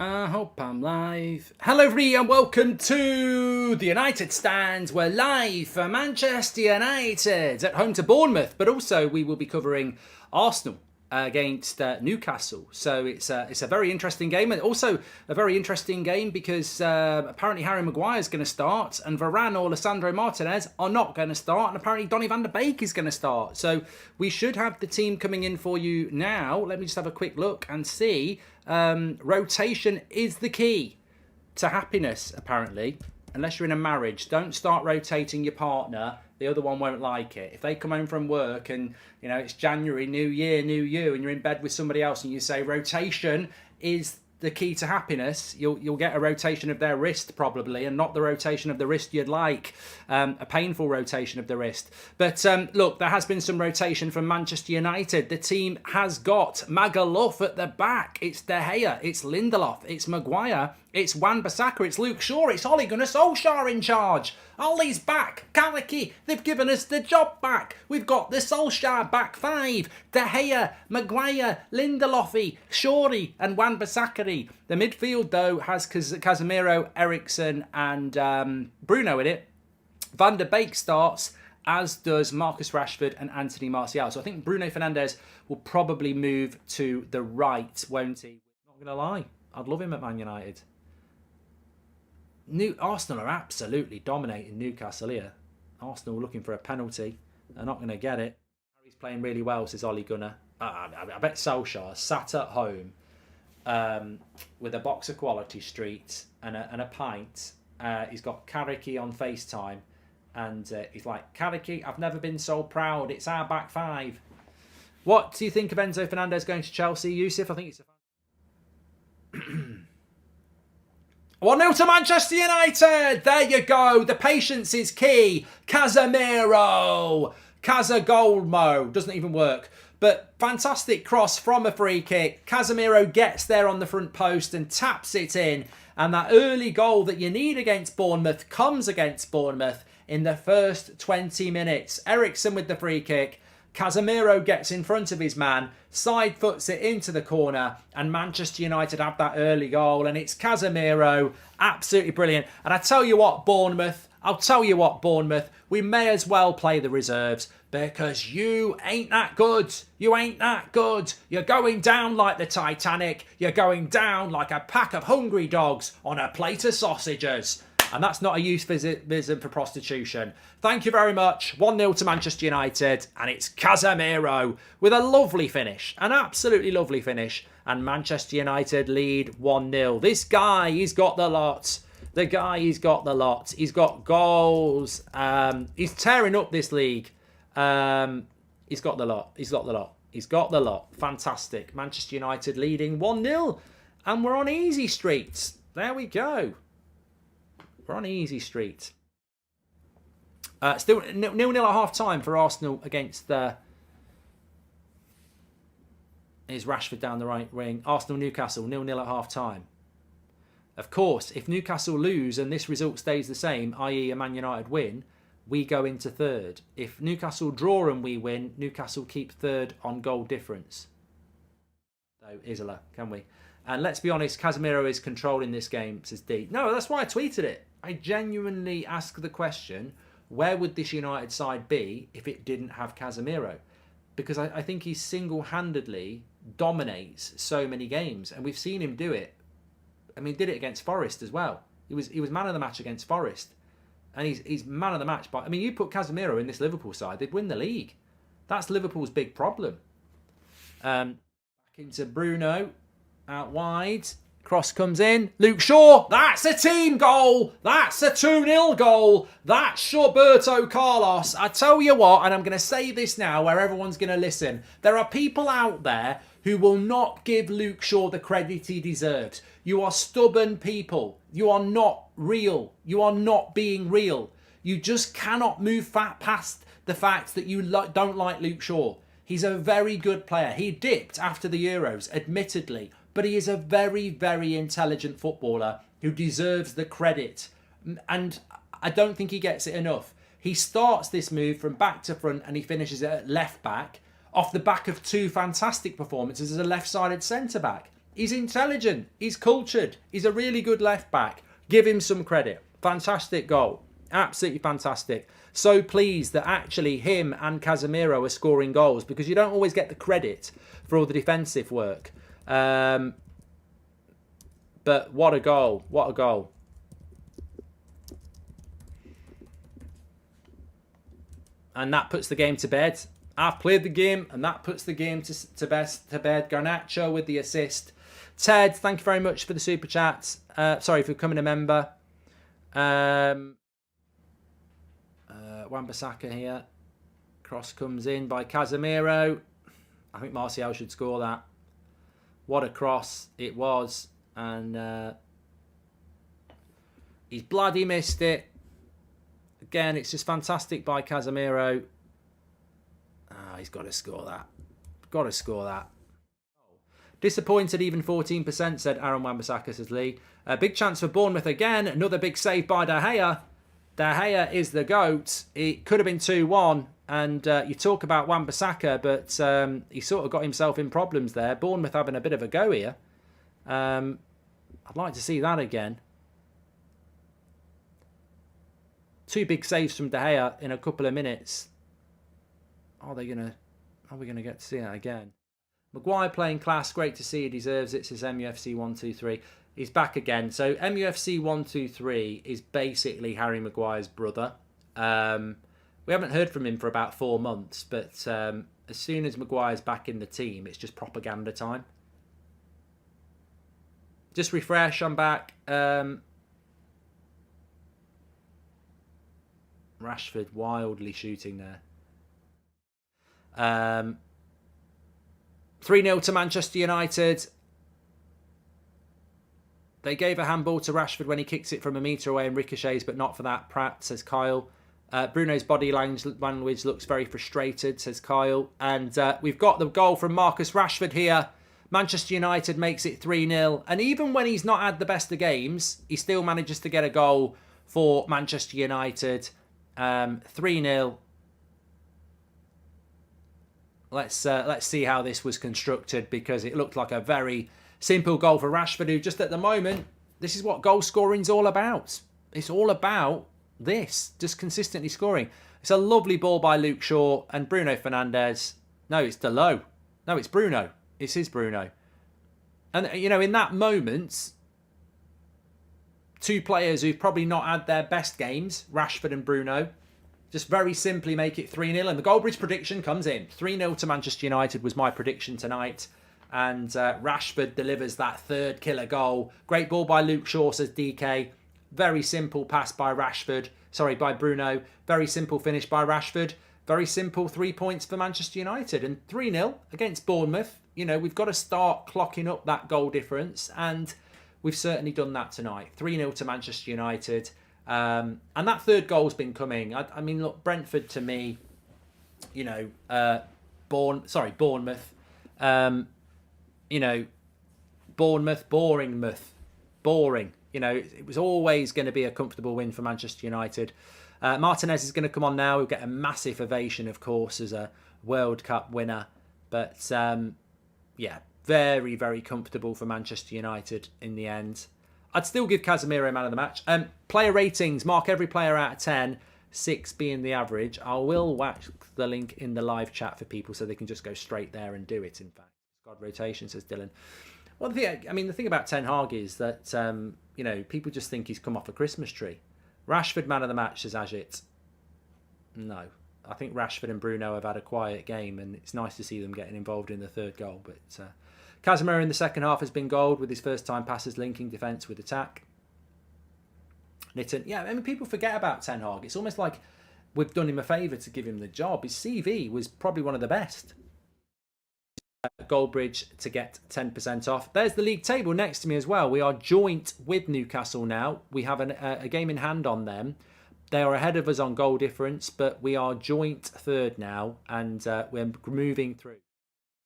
I hope I'm live. Hello everybody and welcome to the United Stand. We're live for Manchester United at home to Bournemouth, but also we will be covering Arsenal against Newcastle. So it's a very interesting game, and also a very interesting game because apparently Harry Maguire is going to start, and Varane or Lisandro Martinez are not going to start, and apparently Donny van de Beek is going to start. So we should have the team coming in for you now. Let me just have a quick look and see. Rotation is the key to happiness, apparently. Unless you're in a marriage, don't start rotating your partner. The other one won't like it. If they come home from work and, you know, it's January, new year, new you, and you're in bed with somebody else and you say rotation is the key to happiness, you'll get a rotation of their wrist probably, and not the rotation of the wrist you'd like, a painful rotation of the wrist. But look, there has been some rotation from Manchester United. The team has got Magaluf at the back. It's De Gea, it's Lindelof, it's Maguire, it's Wan-Bissaka, it's Luke Shaw, it's Ole Gunnar Solskjaer in charge. Ole's back, Kaliki, they've given us the job back. We've got the Solskjaer back five, De Gea, Maguire, Lindelof, Shawry and Wan-Bissaka. The midfield though has Casemiro, Eriksen and Bruno in it. Van der Beek starts, as does Marcus Rashford and Anthony Martial. So I think Bruno Fernandes will probably move to the right, won't he? Not going to lie, I'd love him at Man United. Arsenal are absolutely dominating Newcastle here. Arsenal looking for a penalty. They're not going to get it. He's playing really well, says Ole Gunnar. I bet Solskjaer sat at home with a box of Quality Street and a pint. He's got Kariki on FaceTime. And he's like, Kariki, I've never been so proud. It's our back five. What do you think of Enzo Fernandez going to Chelsea, Yusuf? I think it's a 1-0 to Manchester United. There you go. The patience is key. Casemiro. Casa-Golmo. Doesn't even work. But fantastic cross from a free kick. Casemiro gets there on the front post and taps it in. And that early goal that you need against Bournemouth comes against Bournemouth in the first 20 minutes. Eriksen with the free kick. Casemiro gets in front of his man, side foots it into the corner, and Manchester United have that early goal, and it's Casemiro, absolutely brilliant. And I'll tell you what, Bournemouth, we may as well play the reserves, because you ain't that good. You ain't that good. You're going down like the Titanic. You're going down like a pack of hungry dogs on a plate of sausages. And that's not a euphemism for prostitution. Thank you very much. 1-0 to Manchester United. And it's Casemiro with a lovely finish. An absolutely lovely finish. And Manchester United lead 1-0. This guy, he's got the lot. The guy, he's got the lot. He's got goals. He's tearing up this league. He's got the lot. He's got the lot. He's got the lot. Fantastic. Manchester United leading 1-0. And we're on easy streets. There we go. We're on easy street. Still 0-0 at half-time for Arsenal against is Rashford down the right wing. Arsenal-Newcastle, 0-0 at half-time. Of course, if Newcastle lose and this result stays the same, i.e. a Man United win, we go into third. If Newcastle draw and we win, Newcastle keep third on goal difference. So, Isola, can we? And let's be honest, Casemiro is controlling this game, says D. No, that's why I tweeted it. I genuinely ask the question, where would this United side be if it didn't have Casemiro? Because I think he single-handedly dominates so many games. And we've seen him do it. I mean, did it against Forest as well. He was man of the match against Forest. And he's man of the match. But I mean, you put Casemiro in this Liverpool side, they'd win the league. That's Liverpool's big problem. Back into Bruno. Out wide. Cross comes in. Luke Shaw. That's a team goal. That's a 2-0 goal. That's Roberto Carlos. I tell you what, and I'm going to say this now where everyone's going to listen. There are people out there who will not give Luke Shaw the credit he deserves. You are stubborn people. You are not real. You are not being real. You just cannot move past the fact that you don't like Luke Shaw. He's a very good player. He dipped after the Euros, admittedly. But he is a very, very intelligent footballer who deserves the credit. And I don't think he gets it enough. He starts this move from back to front and he finishes it at left back off the back of two fantastic performances as a left-sided centre-back. He's intelligent. He's cultured. He's a really good left back. Give him some credit. Fantastic goal. Absolutely fantastic. So pleased that actually him and Casemiro are scoring goals, because you don't always get the credit for all the defensive work. But what a goal. What a goal. And that puts the game to bed. I've played the game, and that puts the game to bed. Garnacho with the assist. Ted, thank you very much for the super chat. Sorry for becoming a member. Wan-Bissaka here. Cross comes in by Casemiro. I think Martial should score that. What a cross it was. And he's bloody missed it. Again, it's just fantastic by Casemiro. He's got to score that. Got to score that. Disappointed, even 14%, said Aaron Wan-Bissaka, says Lee. Big chance for Bournemouth again. Another big save by De Gea. De Gea is the GOAT. It could have been 2-1. And you talk about Wan-Bissaka, but he sort of got himself in problems there. Bournemouth having a bit of a go here. I'd like to see that again. 2 big saves from De Gea in a couple of minutes. Are we gonna get to see that again? Maguire playing class, great to see. He deserves it, says MUFC123. He's back again. So MUFC123 is basically Harry Maguire's brother. We haven't heard from him for about 4 months, but as soon as Maguire's back in the team, it's just propaganda time. Just refresh, I'm back. Rashford wildly shooting there. 3-0 to Manchester United. They gave a handball to Rashford when he kicks it from a metre away and ricochets, but not for that, Pratt, says Kyle. Bruno's body language looks very frustrated, says Kyle. And we've got the goal from Marcus Rashford here. Manchester United makes it 3-0. And even when he's not had the best of games, he still manages to get a goal for Manchester United. 3-0. Let's see how this was constructed, because it looked like a very simple goal for Rashford, who just at the moment, this is what goal scoring's all about. It's all about this, just consistently scoring. It's a lovely ball by Luke Shaw and Bruno Fernandes. No, it's Delot. No, it's Bruno. It's his Bruno. And, you know, in that moment, 2 players who've probably not had their best games, Rashford and Bruno, just very simply make it 3-0. And the Goldbridge prediction comes in. 3-0 to Manchester United was my prediction tonight. And Rashford delivers that 3rd killer goal. Great ball by Luke Shaw, says DK. Very simple pass by by Bruno. Very simple finish by Rashford. Very simple 3 points for Manchester United. And 3-0 against Bournemouth. You know, we've got to start clocking up that goal difference. And we've certainly done that tonight. 3-0 to Manchester United. And that 3rd goal's been coming. I mean, look, Brentford to me, you know, Bournemouth. You know, Bournemouth, boring. You know, it was always going to be a comfortable win for Manchester United. Martinez is going to come on now. He'll get a massive ovation, of course, as a World Cup winner. But, yeah, very, very comfortable for Manchester United in the end. I'd still give Casemiro man of the match. Player ratings, mark every player out of 10, 6 being the average. I will whack the link in the live chat for people so they can just go straight there and do it, in fact. God rotation, says Dylan. Well, the thing about Ten Hag is that, you know, people just think he's come off a Christmas tree. Rashford man of the match, says Ajit. No. I think Rashford and Bruno have had a quiet game, and it's nice to see them getting involved in the 3rd goal. But Casemiro in the second half has been gold with his first time passes linking defence with attack. Nitton, yeah, I mean, people forget about Ten Hag. It's almost like we've done him a favour to give him the job. His CV was probably one of the best. Goldbridge to get 10% off. There's the league table next to me as well. We are joint with Newcastle now. We have a game in hand on them. They are ahead of us on goal difference, but we are joint 3rd now, and we're moving through.